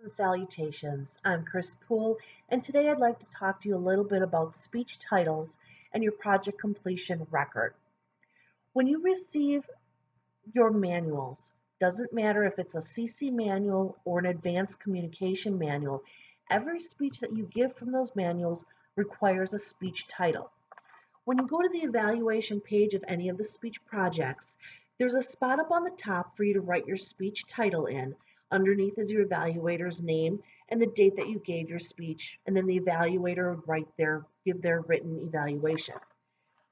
And salutations. I'm Chris Poole, and today I'd like to talk to you a little bit about speech titles and your project completion record. When you receive your manuals, doesn't matter if it's a CC manual or an advanced communication manual, every speech that you give from those manuals requires a speech title. When you go to the evaluation page of any of the speech projects, there's a spot up on the top for you to write your speech title in. Underneath is your evaluator's name and the date that you gave your speech, and then the evaluator would give their written evaluation.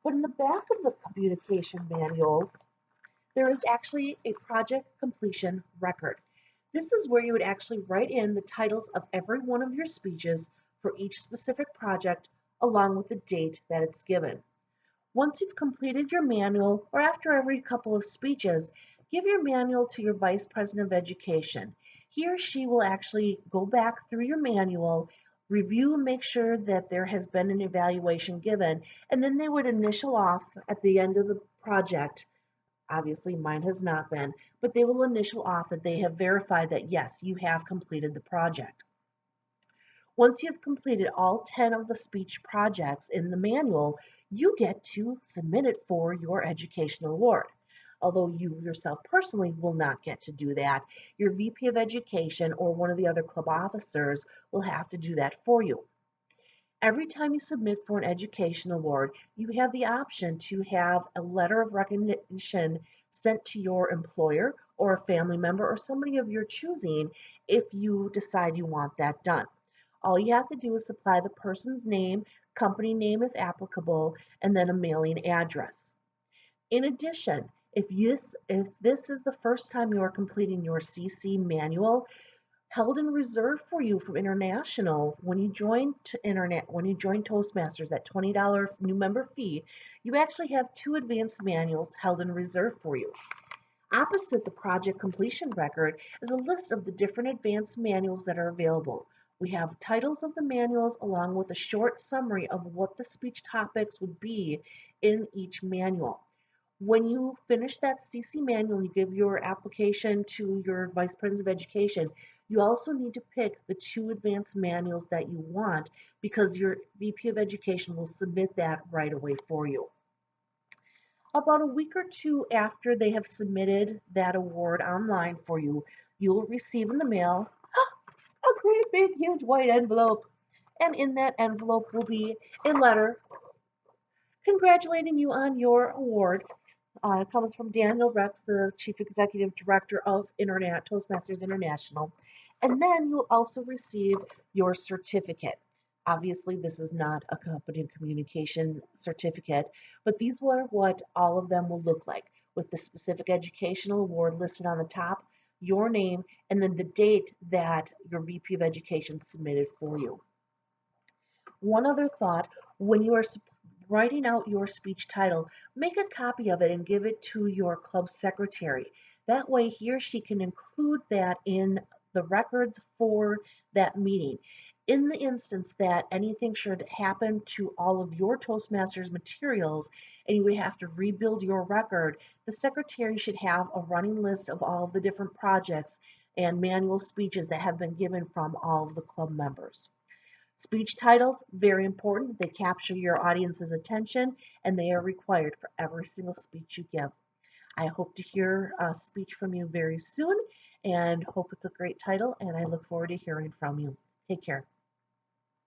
But in the back of the communication manuals, there is actually a project completion record. This is where you would actually write in the titles of every one of your speeches for each specific project along with the date that it's given. Once you've completed your manual, or after every couple of speeches, give your manual to your Vice President of Education. He or she will actually go back through your manual, review and make sure that there has been an evaluation given, and then they would initial off at the end of the project. Obviously, mine has not been, but they will initial off that they have verified that yes, you have completed the project. Once you've completed all 10 of the speech projects in the manual, you get to submit it for your educational award. Although you yourself personally will not get to do that, your VP of Education or one of the other club officers will have to do that for you. Every time you submit for an education award, you have the option to have a letter of recognition sent to your employer or a family member or somebody of your choosing if you decide you want that done. All you have to do is supply the person's name, company name if applicable, and then a mailing address. In addition, if this is the first time you are completing your CC manual, held in reserve for you from International, when you join Toastmasters at $20 new member fee, you actually have 2 advanced manuals held in reserve for you. Opposite the project completion record is a list of the different advanced manuals that are available. We have titles of the manuals along with a short summary of what the speech topics would be in each manual. When you finish that CC manual, you give your application to your Vice President of Education, you also need to pick the 2 advanced manuals that you want because your VP of Education will submit that right away for you. About a week or 2 after they have submitted that award online for you, you'll receive in the mail a great big huge white envelope. And in that envelope will be a letter congratulating you on your award. It comes from Daniel Rex, the Chief Executive Director of Toastmasters International. And then you'll also receive your certificate. Obviously, this is not a company communication certificate, but these are what all of them will look like, with the specific educational award listed on the top, your name, and then the date that your VP of Education submitted for you. One other thought, when you are writing out your speech title, make a copy of it and give it to your club secretary. That way he or she can include that in the records for that meeting. In the instance that anything should happen to all of your Toastmasters materials and you would have to rebuild your record, the secretary should have a running list of all of the different projects and manual speeches that have been given from all of the club members. Speech titles, very important. They capture your audience's attention and they are required for every single speech you give. I hope to hear a speech from you very soon and hope it's a great title, and I look forward to hearing from you. Take care.